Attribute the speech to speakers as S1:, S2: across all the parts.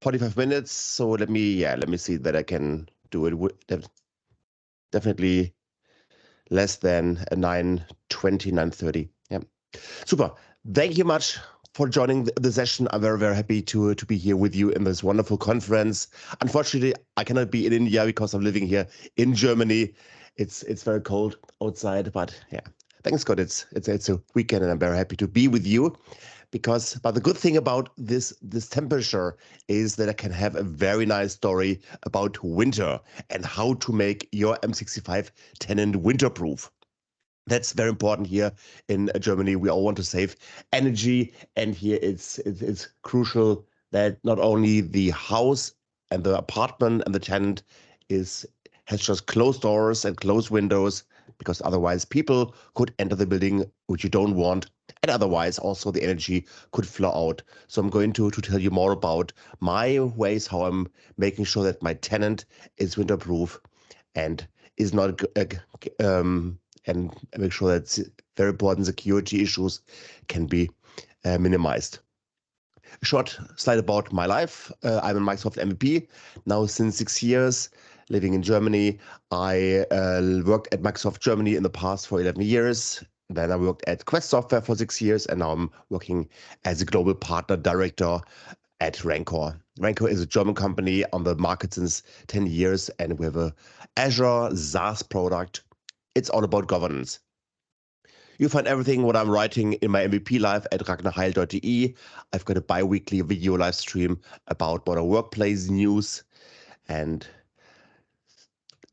S1: 45 minutes. So let me see that I can do it definitely less than 9:20, 9:30. Yeah. Super. Thank you much for joining the session. I'm very, very happy to be here with you in this wonderful conference. Unfortunately, I cannot be in India because I'm living here in Germany. It's very cold outside, but yeah, thanks God it's a weekend and I'm very happy to be with you. But the good thing about this temperature is that I can have a very nice story about winter and how to make your M65 Tenant winterproof. That's very important here in Germany. We all want to save energy, and here it's crucial that not only the house and the apartment and the tenant has just closed doors and closed windows, because otherwise people could enter the building, which you don't want, and otherwise also the energy could flow out. So I'm going to tell you more about my ways, how I'm making sure that my tenant is winterproof and is not and make sure that very important security issues can be minimized. A short slide about my life. I'm a Microsoft MVP now since 6 years, living in Germany. I worked at Microsoft Germany in the past for 11 years. Then I worked at Quest Software for 6 years, and now I'm working as a global partner director at Rancor. Rancor is a German company on the market since 10 years, and we have a Azure SaaS product. It's all about governance. You find everything what I'm writing in my MVP live at ragnarheil.de. I've got a bi-weekly video live stream about modern workplace news, and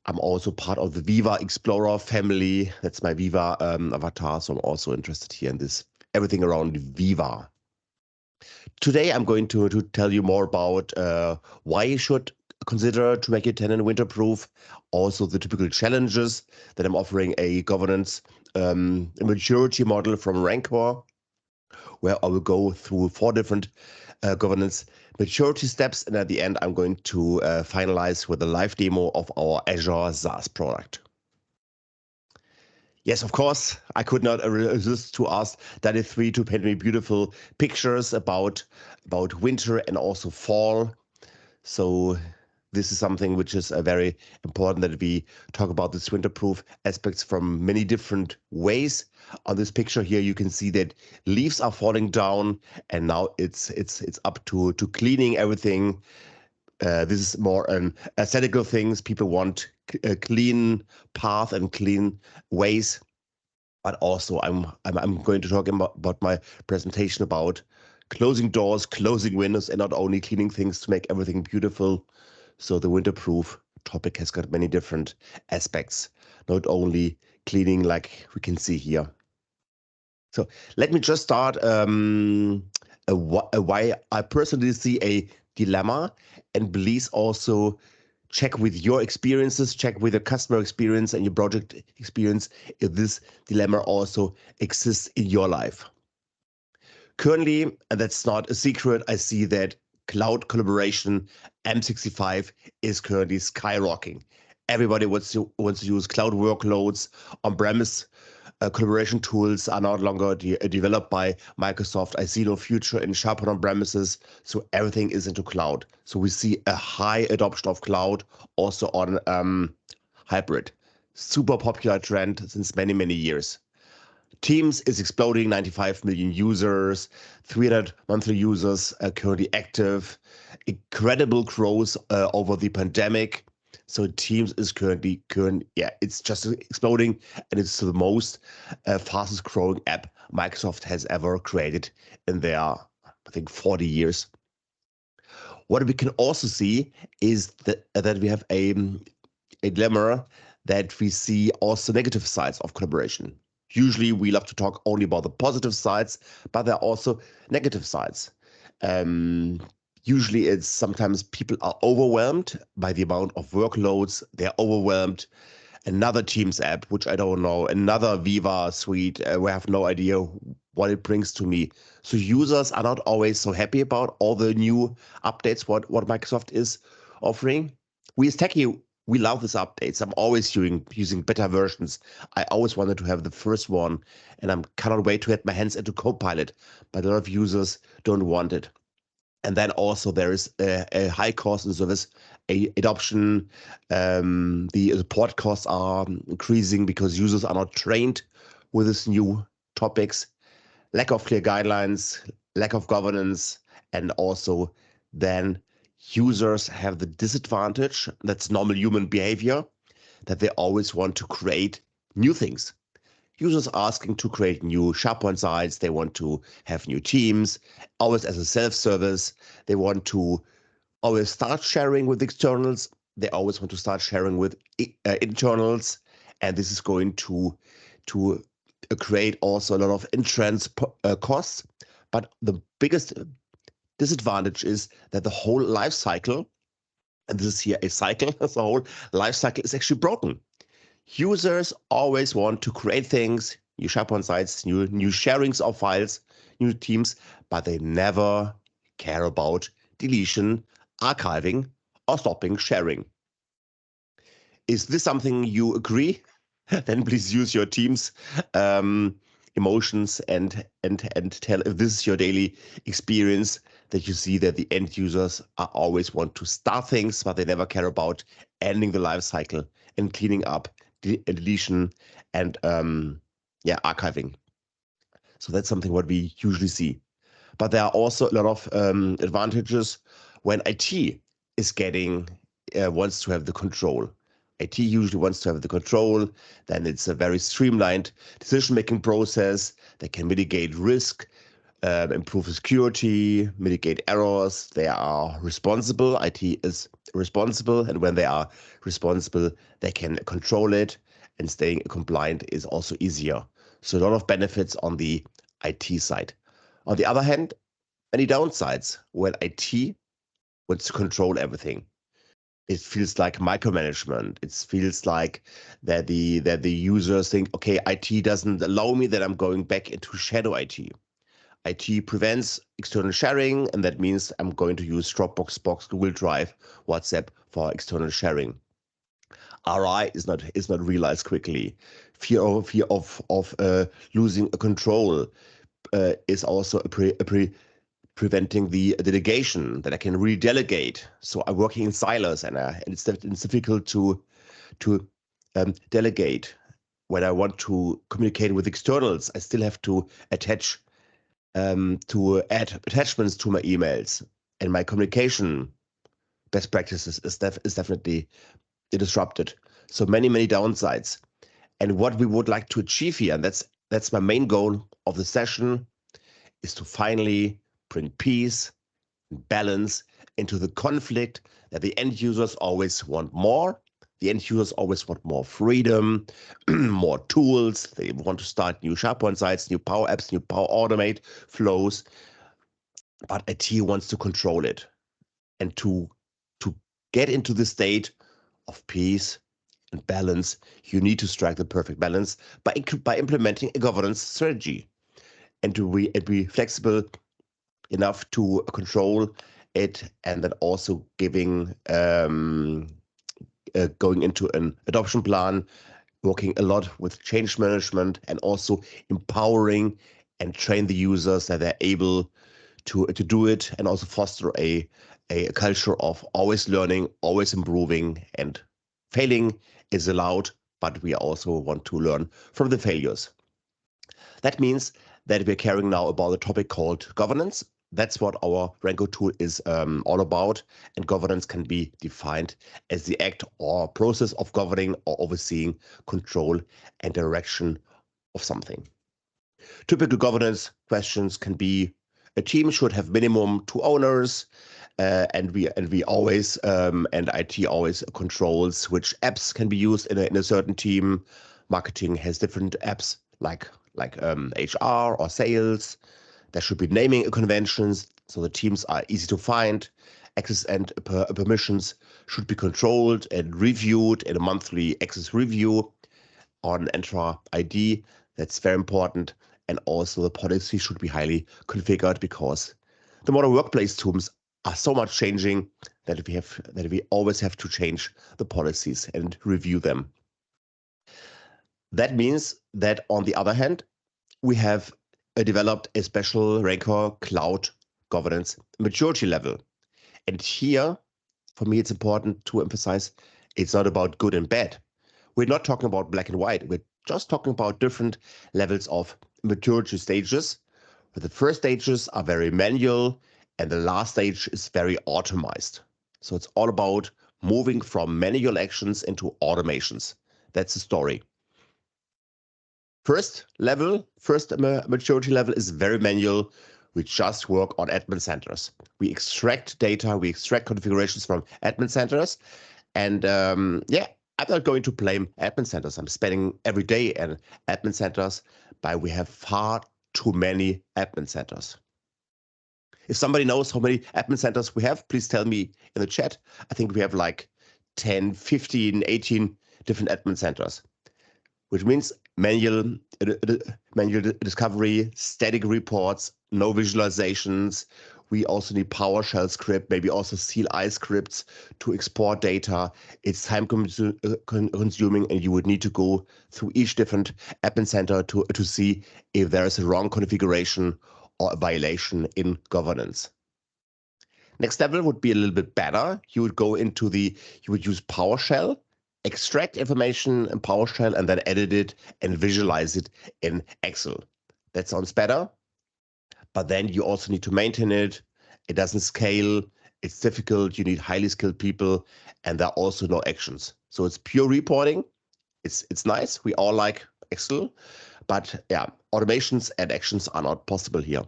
S1: I'm also part of the Viva Explorer family. That's my Viva avatar, so I'm also interested here in this everything around Viva. Today I'm going to tell you more about why you should consider to make your tenant winterproof, also the typical challenges that I'm offering a governance a maturity model from Rancor, where I will go through 4 different governance maturity steps, and at the end I'm going to finalize with a live demo of our Azure SaaS product. Yes, of course, I could not resist to ask Daddy3 to paint me beautiful pictures about winter and also fall. So this is something which is very important, that we talk about this winterproof aspects from many different ways. On this picture here, you can see that leaves are falling down, and now it's up to cleaning everything. This is more an aesthetical things. People want a clean path and clean ways. But also, I'm going to talk about my presentation about closing doors, closing windows, and not only cleaning things to make everything beautiful. So the winterproof topic has got many different aspects, not only cleaning like we can see here. So let me just start why I personally see a dilemma, and please also check with your experiences, check with your customer experience and your project experience if this dilemma also exists in your life. Currently, and that's not a secret, I see that cloud collaboration M65 is currently skyrocketing. Everybody wants to use cloud workloads. On-premise collaboration tools are no longer developed by Microsoft. I see no future in SharePoint on-premises, so everything is into cloud. So we see a high adoption of cloud also on hybrid. Super popular trend since many, many years. Teams is exploding, 95 million users, 300 monthly users currently active, incredible growth over the pandemic. So Teams is it's just exploding, and it's the most fastest growing app Microsoft has ever created in their, I think, 40 years. What we can also see is that we have a dilemma that we see also negative sides of collaboration. Usually we love to talk only about the positive sides, but there are also negative sides. Usually it's sometimes people are overwhelmed by the amount of workloads. They're overwhelmed. Another Teams app, which I don't know, another Viva suite, we have no idea what it brings to me. So users are not always so happy about all the new updates, what Microsoft is offering. We as techie, we love these updates. I'm always using better versions. I always wanted to have the first one, and I cannot wait to get my hands into Copilot, but a lot of users don't want it. And then also there is a high cost in service adoption. The support costs are increasing because users are not trained with these new topics. Lack of clear guidelines, lack of governance, and also then users have the disadvantage, that's normal human behavior, that they always want to create new things. Users asking to create new SharePoint sites, they want to have new teams, always as a self-service. They want to always start sharing with externals. They always want to start sharing with internals, and this is going to create also a lot of entrance costs. But the biggest disadvantage is that the whole life cycle, and this is here a cycle, the whole life cycle is actually broken. Users always want to create things, new SharePoint sites, new sharings of files, new teams, but they never care about deletion, archiving, or stopping sharing. Is this something you agree? Then please use your team's emotions and tell if this is your daily experience, that you see that the end users are always want to start things, but they never care about ending the life cycle and cleaning up deletion and archiving. So that's something what we usually see. But there are also a lot of advantages when IT is getting wants to have the control. IT usually wants to have the control. Then it's a very streamlined decision-making process that can mitigate risk, improve security, mitigate errors. They are responsible. IT is responsible, and when they are responsible, they can control it, and staying compliant is also easier. So a lot of benefits on the IT side. On the other hand, many downsides when IT wants to control everything. It feels like micromanagement. It feels like that the users think, okay, IT doesn't allow me, that I'm going back into shadow IT. IT prevents external sharing, and that means I'm going to use Dropbox, Box, Google Drive, WhatsApp for external sharing. RI is not realized quickly. Fear of losing control is also preventing the delegation, that I can really delegate. So I'm working in silos, and it's difficult to delegate. When I want to communicate with externals, I still have to add attachments to my emails, and my communication best practices is definitely disrupted. So many downsides. And what we would like to achieve here, and that's my main goal of the session, is to finally bring peace and balance into the conflict that the end users always want more. The end users always want more freedom, more tools. They want to start new SharePoint sites, new Power Apps, new Power Automate flows. But IT wants to control it. And to get into the state of peace and balance, you need to strike the perfect balance by implementing a governance strategy, and to be flexible enough to control it, and then also giving going into an adoption plan, working a lot with change management, and also empowering and train the users that they're able to do it, and also foster a culture of always learning, always improving, and failing is allowed, but we also want to learn from the failures. That means that we're caring now about the topic called governance. That's what our Ranko tool is all about. And governance can be defined as the act or process of governing or overseeing control and direction of something. Typical governance questions can be: a team should have minimum 2 owners, and we always and IT always controls which apps can be used in a certain team. Marketing has different apps like HR or sales. There should be naming conventions so the teams are easy to find. Access and permissions should be controlled and reviewed in a monthly access review on Entra ID. That's very important. And also the policy should be highly configured, because the modern workplace tools are so much changing that we always have to change the policies and review them. That means that on the other hand, we have developed a special Ranko Cloud governance maturity level. And here, for me, it's important to emphasize it's not about good and bad. We're not talking about black and white. We're just talking about different levels of maturity stages. The first stages are very manual, and the last stage is very automized. So it's all about moving from manual actions into automations. That's the story. First maturity level is very manual. We just work on admin centers. We extract data, we extract configurations from admin centers. And yeah, I'm not going to blame admin centers. I'm spending every day in admin centers, but we have far too many admin centers. If somebody knows how many admin centers we have, please tell me in the chat. I think we have like 10, 15, 18 different admin centers, which means manual discovery, static reports, no visualizations. We also need PowerShell script, maybe also CLI scripts to export data. It's time consuming, and you would need to go through each different admin center to see if there is a wrong configuration or a violation in governance. Next level would be a little bit better. You would use PowerShell, extract information in PowerShell, and then edit it and visualize it in Excel. That sounds better, but then you also need to maintain it. It doesn't scale. It's difficult. You need highly skilled people, and there are also no actions. So it's pure reporting. It's nice. We all like Excel, but yeah, automations and actions are not possible here.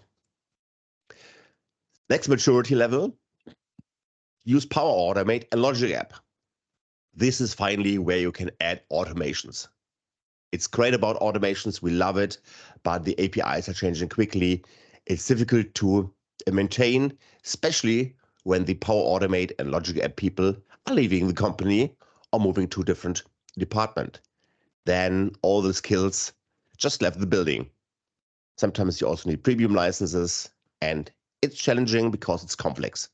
S1: Next maturity level, use Power Automate and Logic App. This is finally where you can add automations. It's great about automations. We love it, but the APIs are changing quickly. It's difficult to maintain, especially when the Power Automate and Logic App people are leaving the company or moving to a different department. Then all the skills just left the building. Sometimes you also need premium licenses, and it's challenging because it's complex.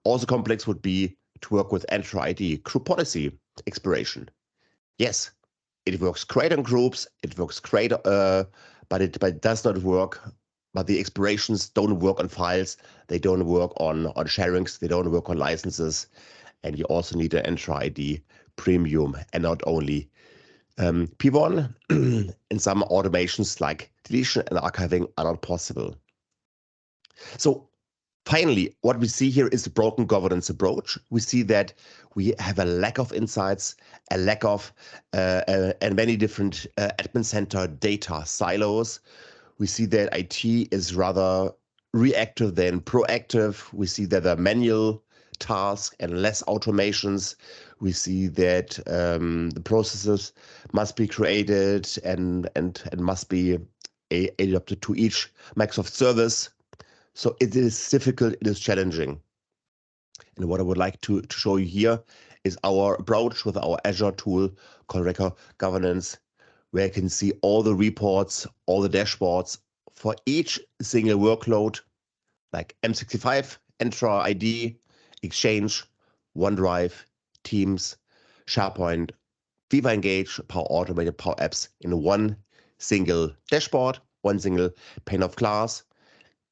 S1: Also complex would be to work with Entra ID group policy expiration. Yes, it works great on groups, it works great, but it does not work. But the expirations don't work on files, they don't work on sharings, they don't work on licenses, and you also need an Entra ID premium and not only P1. And some automations like deletion and archiving are not possible. So finally, what we see here is a broken governance approach. We see that we have a lack of insights, a lack of and many different admin center data silos. We see that IT is rather reactive than proactive. We see that there are manual tasks and less automations. We see that the processes must be created and must be adapted to each Microsoft service. So it is difficult, it is challenging. And what I would like to show you here is our approach with our Azure tool called Record Governance, where you can see all the reports, all the dashboards for each single workload, like M365, Entra ID, Exchange, OneDrive, Teams, SharePoint, Viva Engage, Power Automate, Power Apps in one single dashboard, one single pane of glass.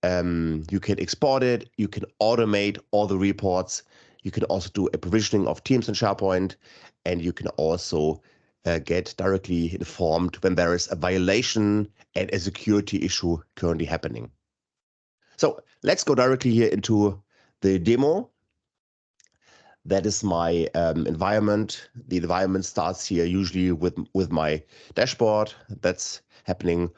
S1: You can export it, you can automate all the reports, you can also do a provisioning of Teams and SharePoint, and you can also get directly informed when there is a violation and a security issue currently happening. So let's go directly here into the demo. That is my environment. The environment starts here usually with my dashboard. That's happening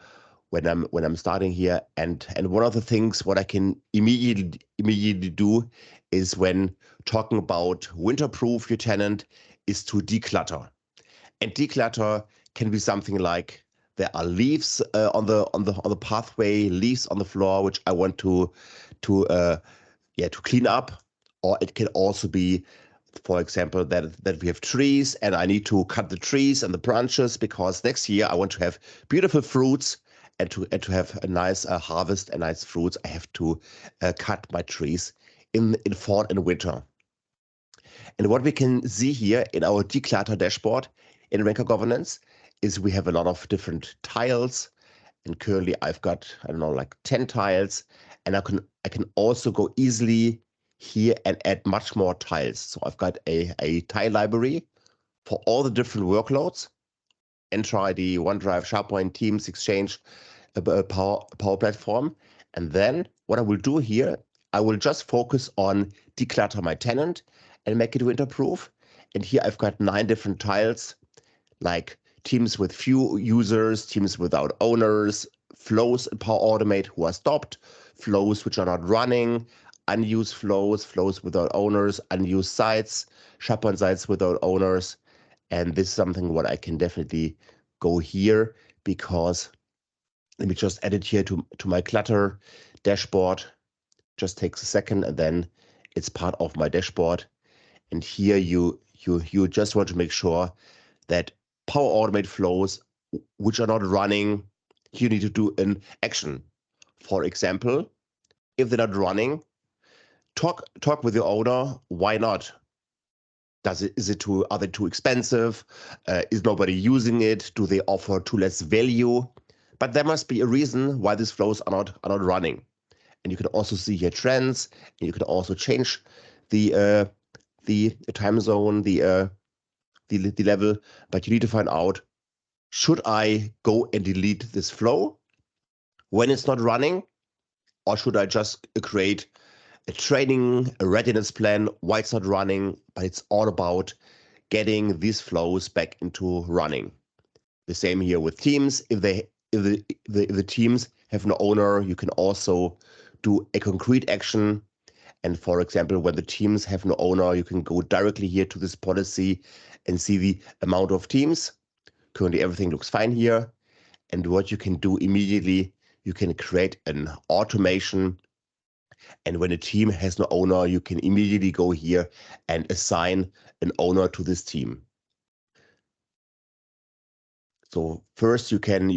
S1: when I'm starting here. And one of the things what I can immediately do is when talking about Winter-Proof Your Tenant is to declutter. And declutter can be something like there are leaves on the pathway, leaves on the floor, which I want to clean up. Or it can also be, for example, that we have trees and I need to cut the trees and the branches because next year I want to have beautiful fruits, and to have a nice harvest and nice fruits, I have to cut my trees in fall and winter. And what we can see here in our declutter dashboard in Ranker Governance is we have a lot of different tiles, And currently I've got, I don't know, like 10 tiles, and I can also go easily here and add much more tiles. So I've got a tile library for all the different workloads, Entra ID, OneDrive, SharePoint, Teams, Exchange, Power Platform. And then what I will do here, I will just focus on declutter my tenant and make it winter-proof. And here I've got 9 different tiles, like teams with few users, teams without owners, flows in Power Automate who are stopped, flows which are not running, unused flows, flows without owners, unused sites, SharePoint sites without owners. And this is something what I can definitely go here, because let me just add it here to my clutter dashboard. Just takes a second, and then it's part of my dashboard. And here you just want to make sure that Power Automate flows which are not running, you need to do an action. For example, if they're not running, talk with your owner. Why not? Are they too expensive? Is nobody using it? Do they offer too less value? But there must be a reason why these flows are not running. And you can also see here trends, and you can also change the time zone, the level. But you need to find out, should I go and delete this flow when it's not running, or should I just create a training, a readiness plan why it's not running? But it's all about getting these flows back into running. The same here with teams. If the teams have no owner, you can also do a concrete action. And for example, when the teams have no owner, you can go directly here to this policy and see the amount of teams. Currently, everything looks fine here. And what you can do immediately, you can create an automation. And when a team has no owner, you can immediately go here and assign an owner to this team. So first, you can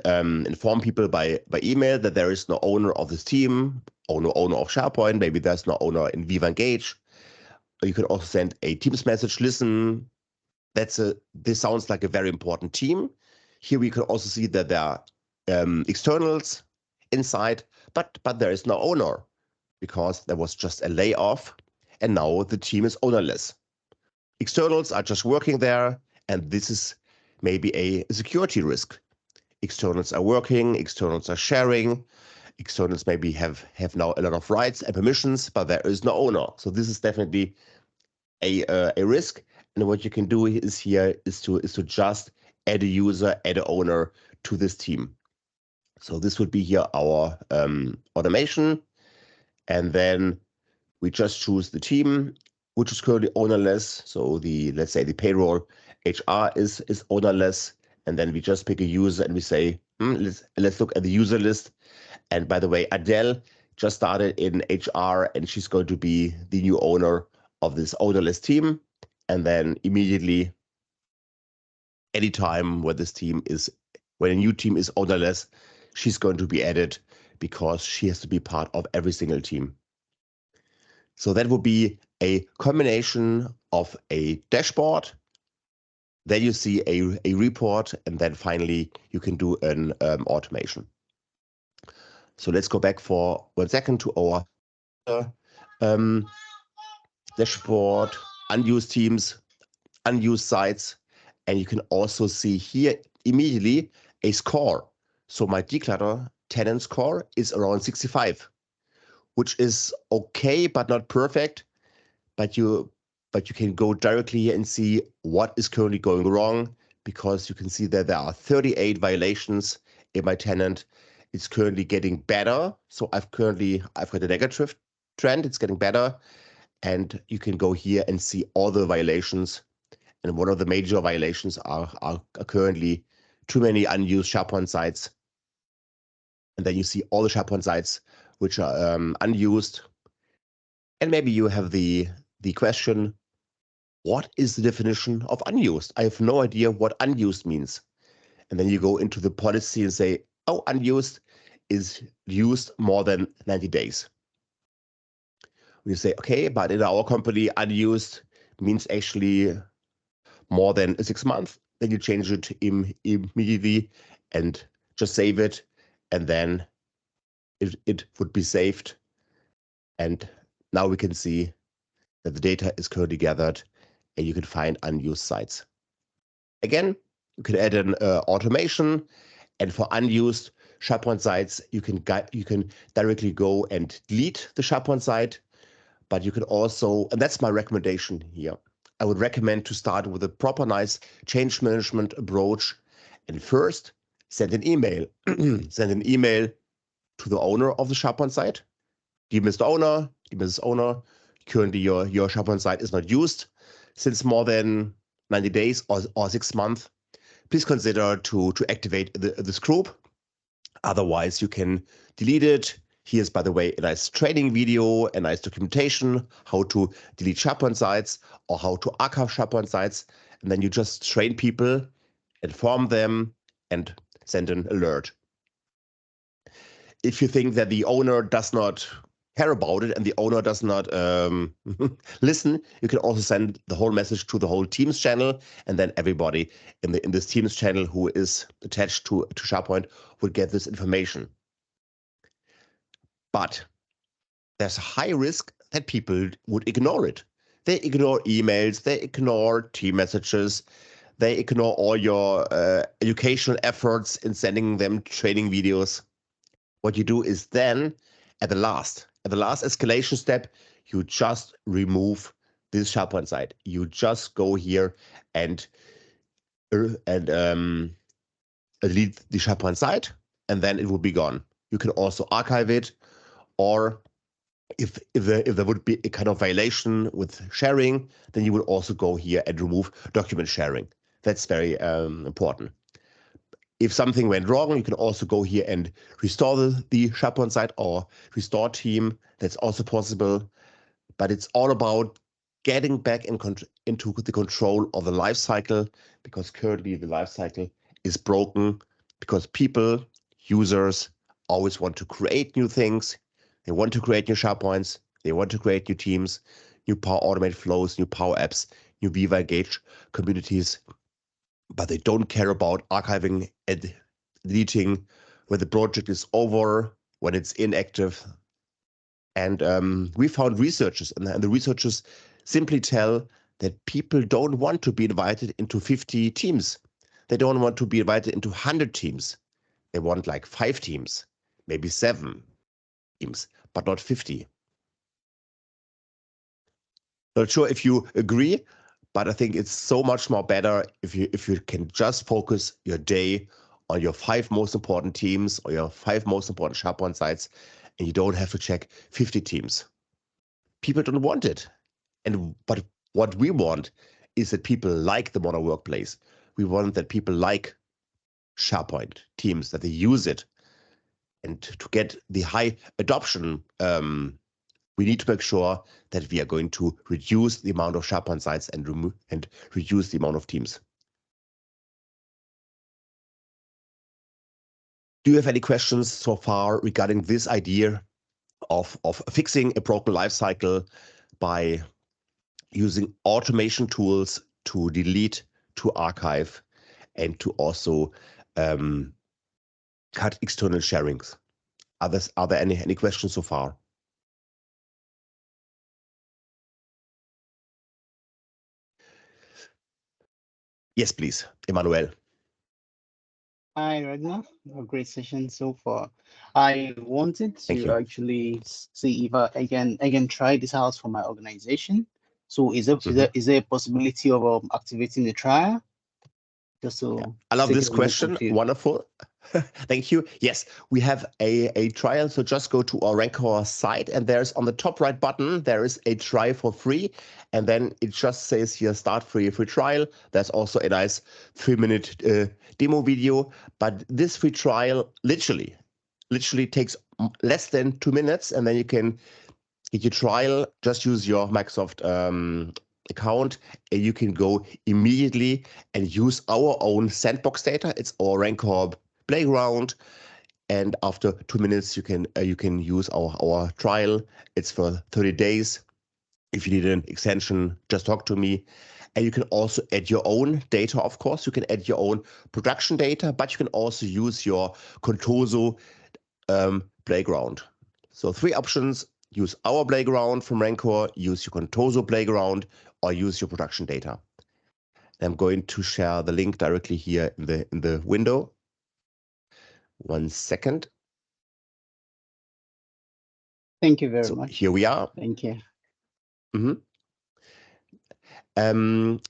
S1: inform people by email that there is no owner of this team, or no owner of SharePoint. Maybe there's no owner in Viva Engage. Or you can also send a Teams message. Listen, this sounds like a very important team. Here we can also see that there are externals inside, but there is no owner, because there was just a layoff, and now the team is ownerless. Externals are just working there, and this is maybe a security risk. Externals are working, externals are sharing, externals maybe have now a lot of rights and permissions, but there is no owner. So this is definitely a risk. And what you can do is to just add a user, add an owner to this team. So this would be here our automation. And then we just choose the team, which is currently ownerless. So let's say the payroll HR is ownerless. And then we just pick a user and we say, let's look at the user list. And by the way, Adele just started in HR, and she's going to be the new owner of this ownerless team. And then immediately, anytime when a new team is ownerless, she's going to be added, because she has to be part of every single team. So that would be a combination of a dashboard. Then you see a report, and then finally you can do an automation. So let's go back for 1 second to our dashboard, unused teams, unused sites, and you can also see here immediately a score. So my declutter tenant score is around 65, which is okay, but not perfect. But you can go directly here and see what is currently going wrong, because you can see that there are 38 violations in my tenant. It's currently getting better. So I've got a negative trend. It's getting better. And you can go here and see all the violations. And one of the major violations are currently too many unused SharePoint sites. And then you see all the SharePoint sites which are unused. And maybe you have the question, what is the definition of unused? I have no idea what unused means. And then you go into the policy and say, oh, unused is used more than 90 days. We say, okay, but in our company, unused means actually more than 6 months. Then you change it immediately and just save it, and then it would be saved. And now we can see that the data is currently gathered, and you can find unused sites. Again, you can add an automation, and for unused SharePoint sites, you can directly go and delete the SharePoint site. But you can also, and that's my recommendation here, I would recommend to start with a proper, nice change management approach. And first, send an email. Send an email to the owner of the SharePoint site. Dear Mr. Owner, dear Mrs. Owner, currently your SharePoint site is not used since more than 90 days or 6 months. Please consider to activate this group. Otherwise, you can delete it. Here's, by the way, a nice training video, a nice documentation, how to delete SharePoint sites or how to archive SharePoint sites. And then you just train people, inform them, and send an alert. If you think that the owner does not care about it and the owner does not listen, you can also send the whole message to the whole Teams channel, and then everybody in this Teams channel who is attached to SharePoint will get this information. But there's a high risk that people would ignore it. They ignore emails, they ignore team messages, they ignore all your educational efforts in sending them training videos. What you do is then, at the last escalation step, you just remove this SharePoint site. You just go here and delete the SharePoint site, and then it will be gone. You can also archive it, or if there would be a kind of violation with sharing, then you would also go here and remove document sharing. That's very important. If something went wrong, you can also go here and restore the SharePoint site or restore team. That's also possible. But it's all about getting back into the control of the life cycle, because currently the life cycle is broken because people, users, always want to create new things. They want to create new SharePoints. They want to create new teams, new Power Automate flows, new Power Apps, new Viva Engage communities. But they don't care about archiving and deleting when the project is over, when it's inactive. And we found researchers, and the researchers simply tell that people don't want to be invited into 50 teams. They don't want to be invited into 100 teams. They want like 5 teams, maybe 7 teams, but not 50. Not sure if you agree, but I think it's so much more better if you can just focus your day on your 5 most important teams or your 5 most important SharePoint sites, and you don't have to check 50 teams. People don't want it. But what we want is that people like the modern workplace. We want that people like SharePoint teams, that they use it. And to get the high adoption, we need to make sure that we are going to reduce the amount of SharePoint sites and reduce the amount of teams. Do you have any questions so far regarding this idea of fixing a broken lifecycle by using automation tools to delete, to archive, and to also cut external sharings? Are there any questions so far? Yes, please, Emmanuel.
S2: Hi, Ragnar. A great session so far. I wanted to actually see if I can try this out for my organization. So is there a possibility of activating the trial? Just so
S1: I love this question. Wonderful. Thank you. Yes, we have a trial. So just go to our Rancor site, and there's on the top right button, there is a try for free. And then it just says here, start free trial. There's also a nice 3-minute demo video. But this free trial literally takes less than 2 minutes. And then you can get your trial, just use your Microsoft account, and you can go immediately and use our own sandbox data. It's our Rancor playground, and after 2 minutes you can use our trial. It's for 30 days. If you need an extension, just talk to me. And you can also add your own data, of course. You can add your own production data, but you can also use your Contoso playground. So 3 options: use our playground from Rancor, use your Contoso playground, or use your production data. I'm going to share the link directly here in the window. 1 second.
S2: Thank you very much.
S1: Here we are.
S2: Thank you.
S1: In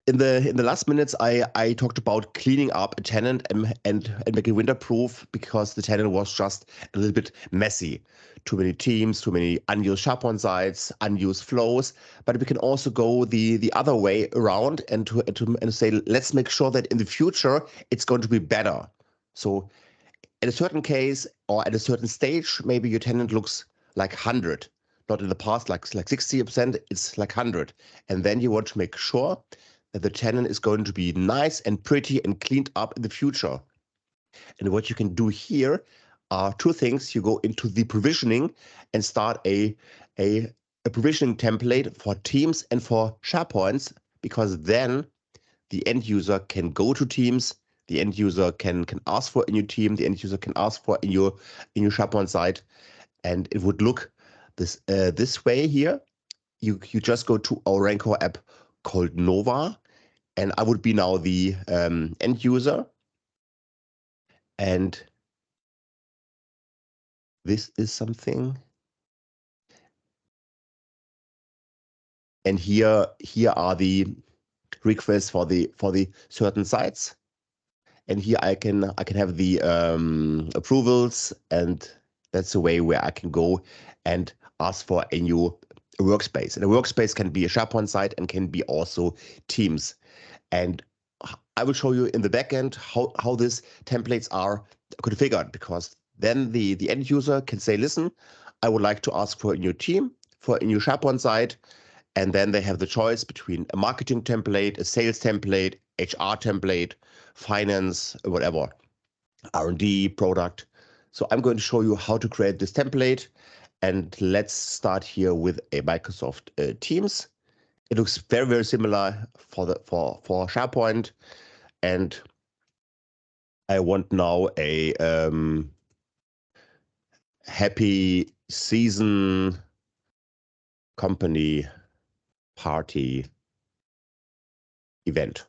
S1: the last minutes, I talked about cleaning up a tenant and making winter-proof, because the tenant was just a little bit messy. Too many teams, too many unused SharePoint sites, unused flows. But we can also go the other way around and say, let's make sure that in the future it's going to be better. So at a certain case or at a certain stage, maybe your tenant looks like 100. Not in the past, like 60%, it's like 100. And then you want to make sure that the tenant is going to be nice and pretty and cleaned up in the future. And what you can do here are 2 things. You go into the provisioning and start a provisioning template for Teams and for SharePoints, because then the end user can go to Teams, the end user can ask for a new team, the end user can ask for a new SharePoint site, and it would look this way here. You just go to our Rancor app called Nova, and I would be now the end user. And this is something. And here are the requests for the certain sites. And here I can have the approvals, and that's the way where I can go and ask for a new workspace. And a workspace can be a SharePoint site and can be also Teams. And I will show you in the backend how these templates are configured, because then the end user can say, listen, I would like to ask for a new team, for a new SharePoint site. And then they have the choice between a marketing template, a sales template, HR template, finance, whatever, R&D, product. So I'm going to show you how to create this template. And let's start here with a Microsoft Teams. It looks very, very similar for SharePoint. And I want now a happy season company party event.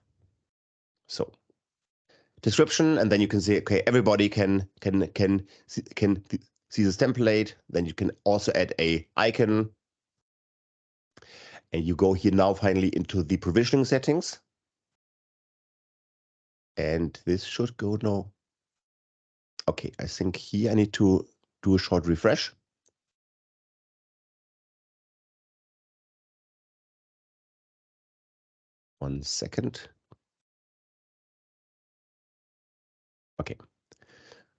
S1: So description, and then you can say, okay, everybody can see this template. Then you can also add a icon, and you go here now finally into the provisioning settings, and this should go now. Okay, I think here I need to do a short refresh. One second. Okay.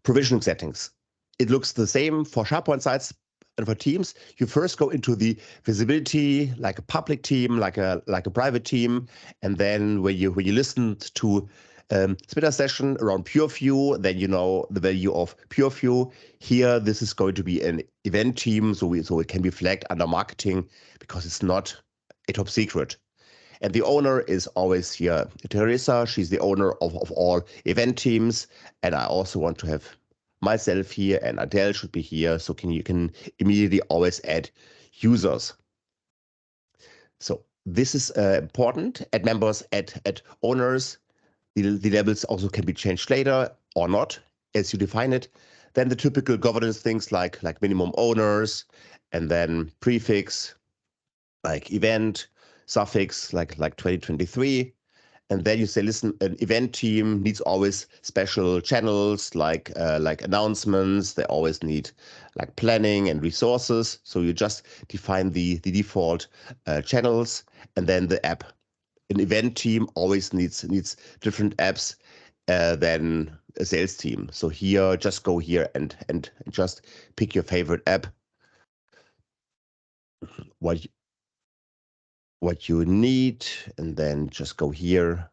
S1: Provisioning settings. It looks the same for SharePoint sites and for Teams. You first go into the visibility, like a public team, like a private team, and then when you listened to Twitter session around PureView, then you know the value of PureView. Here, this is going to be an event team, so it can be flagged under marketing because it's not a top secret. And the owner is always here, Teresa. She's the owner of all event teams. And I also want to have myself here, and Adele should be here. So you can immediately always add users. So this is important. Add members, add owners. The labels also can be changed later or not, as you define it. Then the typical governance things like minimum owners, and then prefix, like event, suffix like 2023, and then you say, listen, an event team needs always special channels like announcements. They always need like planning and resources. So you just define the default channels, and then the app. An event team always needs different apps than a sales team. So here, just go here and just pick your favorite app. What you need, and then just go here.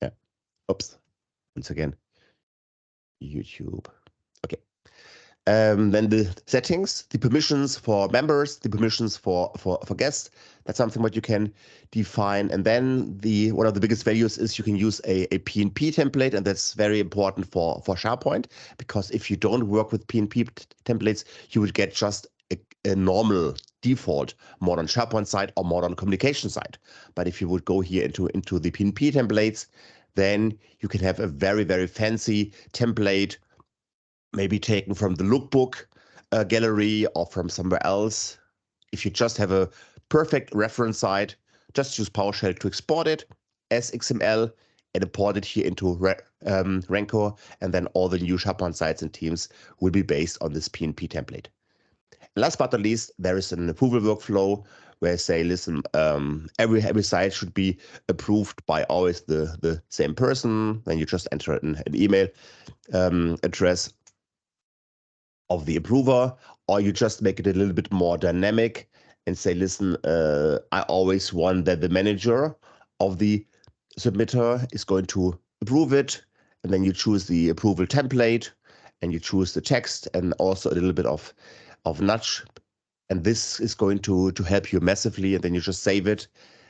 S1: Yeah. Oops. Once again, YouTube. Okay. Then the settings, the permissions for members, the permissions for guests, That's something what you can define. And then one of the biggest values is you can use a PNP template, and that's very important for SharePoint, because if you don't work with PNP templates, you would get just a normal default modern SharePoint site or modern communication site. But if you would go here into the PNP templates, then you can have a very, very fancy template, maybe taken from the lookbook gallery or from somewhere else. If you just have a perfect reference site, just use PowerShell to export it as XML and import it here into Rancor, and then all the new SharePoint sites and teams will be based on this PNP template. Last but not least, there is an approval workflow where I say, listen, every site should be approved by always the same person. Then you just enter an email address of the approver, or you just make it a little bit more dynamic and say, listen, I always want that the manager of the submitter is going to approve it. And then you choose the approval template and you choose the text and also a little bit of nudge. And this is going to help you massively. And then you just save it.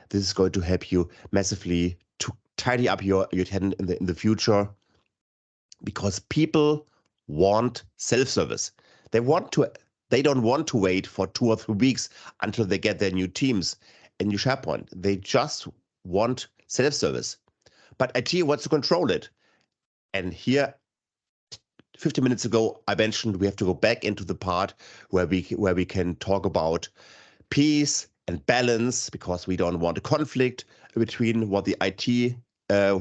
S1: This is going to help you massively to tidy up your tenant in the future, because people want self-service. They don't want to wait for 2 or 3 weeks until they get their new teams and new SharePoint. They just want self-service. But IT wants to control it. And here, 50 minutes ago, I mentioned we have to go back into the part where we can talk about peace and balance, because we don't want a conflict between what the IT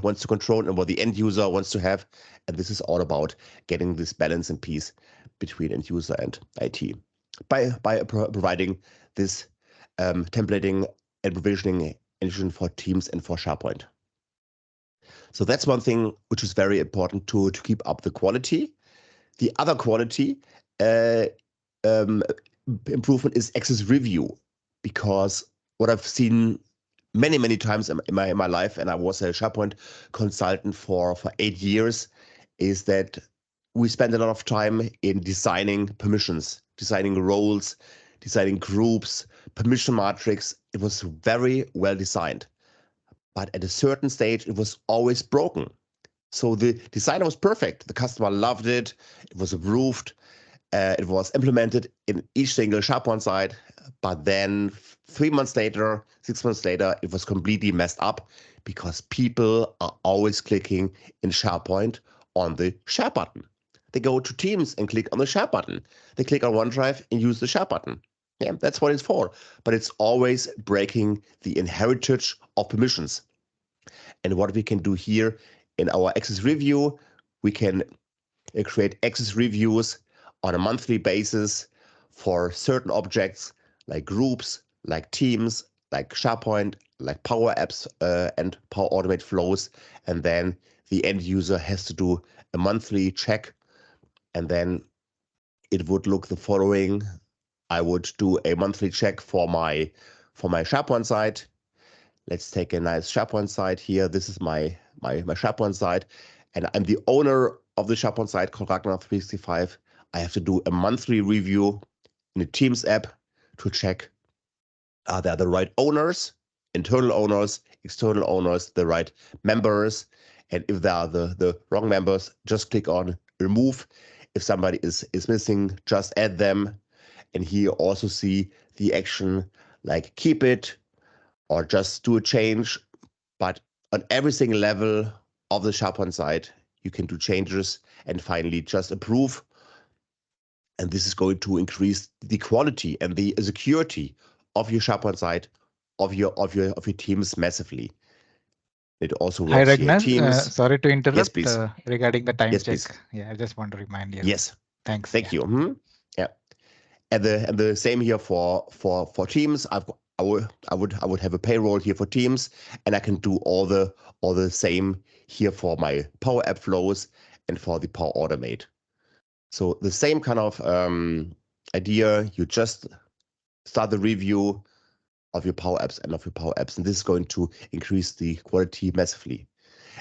S1: wants to control and what the end user wants to have. And this is all about getting this balance and peace between end user and IT by providing this templating and provisioning engine for Teams and for SharePoint. So that's one thing which is very important to keep up the quality. The other quality improvement is access review, because what I've seen many times in my life, and I was a SharePoint consultant for 8 years, is that we spend a lot of time in designing permissions, designing roles, designing groups, permission matrix. It was very well designed, but at a certain stage, it was always broken. So the design was perfect. The customer loved it. It was approved. It was implemented in each single SharePoint site. But then 3 months later, 6 months later, it was completely messed up, because people are always clicking in SharePoint on the Share button. They go to Teams and click on the Share button. They click on OneDrive and use the Share button. Yeah, that's what it's for. But it's always breaking the inheritance of permissions. And what we can do here in our access review, we can create access reviews on a monthly basis for certain objects like groups, like Teams, like SharePoint, like Power Apps and Power Automate flows. And then the end user has to do a monthly check. And then it would look the following. I would do a monthly check for my SharePoint site. Let's take a nice SharePoint site here. This is my SharePoint site, and I'm the owner of the SharePoint site called Ragnar 365. I have to do a monthly review in the Teams app to check, are there the right owners, internal owners, external owners, the right members, and if there are the wrong members, just click on remove. If somebody is missing, just add them. And here you also see the action like keep it or just do a change. But on every single level of the SharePoint site, you can do changes and finally just approve. And this is going to increase the quality and the security of your SharePoint site, of your teams massively. It also
S3: Hi,
S1: works here in
S3: Ragnar.
S1: Teams.
S3: Sorry to interrupt.
S1: Yes, please.
S3: Regarding the time
S1: Yes,
S3: check.
S1: please.
S3: Yeah, I just want to remind you.
S1: Yes.
S3: Thanks.
S1: Thank you. Yeah. And the same here for Teams. I would have a payroll here for Teams, and I can do all the same here for my Power App flows and for the Power Automate. So the same kind of idea. You just start the review of your Power Apps and of your Power Apps, and this is going to increase the quality massively.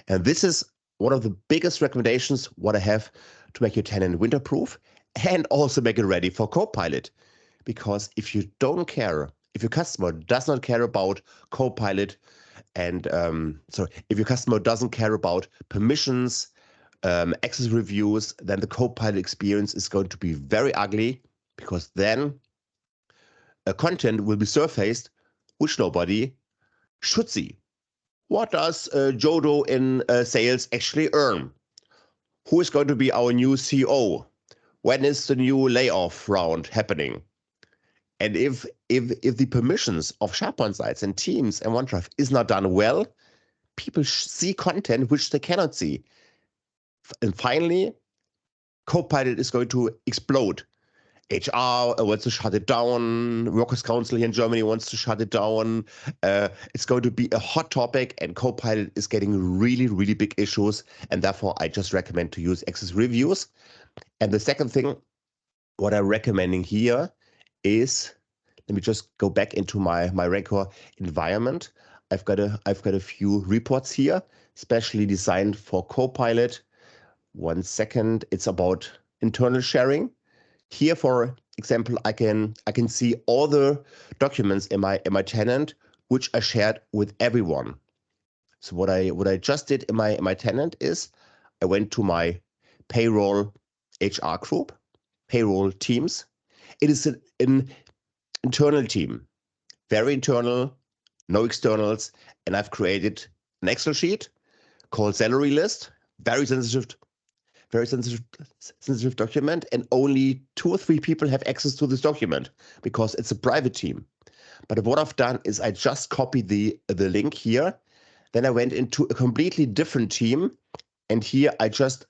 S1: And this is one of the biggest recommendations what I have to make your tenant winter-proof and also make it ready for Copilot. Because if you don't care if your customer does not care about Copilot and if your customer doesn't care about permissions, access reviews, then the Copilot experience is going to be very ugly, because then content will be surfaced which nobody should see. What does Jodo in sales actually earn? Who is going to be our new CEO? When is the new layoff round happening? And if the permissions of SharePoint sites and Teams and OneDrive is not done well, people see content which they cannot see. And finally, Copilot is going to explode. HR wants to shut it down. Workers' Council here in Germany wants to shut it down. It's going to be a hot topic, and Copilot is getting really, really big issues. And therefore, I just recommend to use access reviews. And the second thing, what I'm recommending here is, let me just go back into my Rancor environment. I've got a few reports here, specially designed for Copilot. 1 second. It's about internal sharing. Here, for example, I can see all the documents in my tenant which are shared with everyone. So what I just did in my tenant is I went to my payroll HR group, payroll teams. It is an internal team, very internal, no externals, and I've created an Excel sheet called salary list, very sensitive document, and only 2 or 3 people have access to this document because it's a private team. But what I've done is I just copied the link here. Then I went into a completely different team, and here I just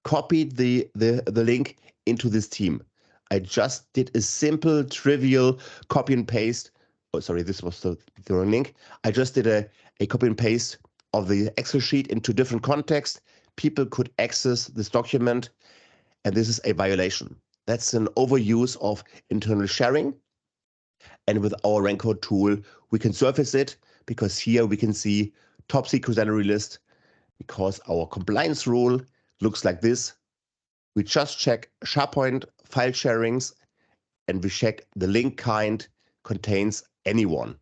S1: copied the link into this team. I just did a simple, trivial copy and paste. Oh, sorry, this was the wrong link. I just did a copy and paste of the Excel sheet into different context. People could access this document, and this is a violation. That's an overuse of internal sharing. And with our Rancor tool, we can surface it, because here we can see top secret salary list, because our compliance rule looks like this. We just check SharePoint file sharings, and we check the link kind contains anyone.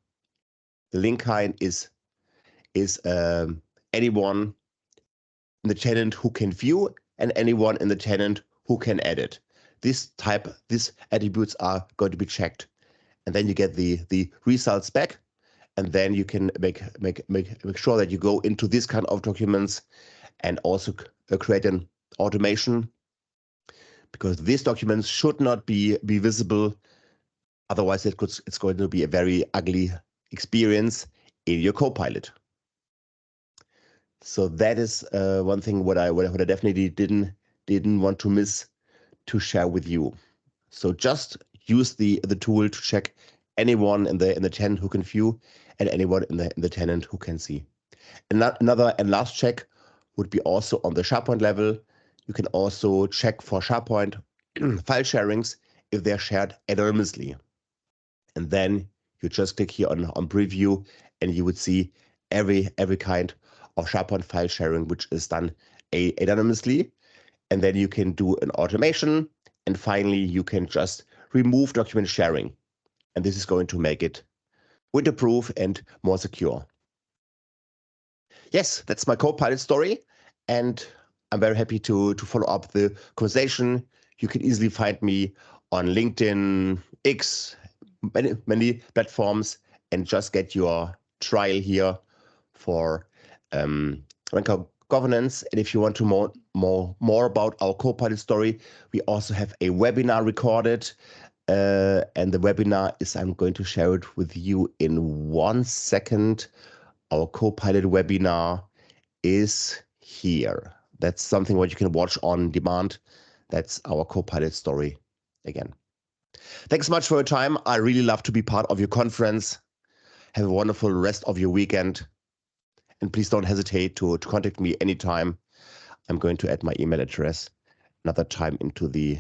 S1: The link kind is anyone in the tenant who can view and anyone in the tenant who can edit. These attributes are going to be checked, and then you get the results back, and then you can make sure that you go into this kind of documents and also create an automation, because these documents should not be visible. Otherwise, it's going to be a very ugly experience in your Copilot. So that is one thing what I definitely didn't want to miss to share with you. So just use the tool to check anyone in the tenant who can view and anyone in the tenant who can see. Another and last check would be also on the SharePoint level. You can also check for SharePoint file sharings if they're shared anonymously. And then you just click here on preview, and you would see every kind of SharePoint file sharing which is done anonymously. And then you can do an automation, and finally you can just remove document sharing. And this is going to make it winter-proof and more secure. Yes, that's my Copilot story, and I'm very happy to follow up the conversation. You can easily find me on LinkedIn, X, many platforms, and just get your trial here for Rancor governance. And if you want to more about our Copilot story, we also have a webinar recorded, and the webinar is, I'm going to share it with you in 1 second. Our Copilot webinar is here. That's something what you can watch on demand. That's our Copilot story again. Thanks so much for your time. I really love to be part of your conference. Have a wonderful rest of your weekend. And please don't hesitate to contact me anytime. I'm going to add my email address another time into the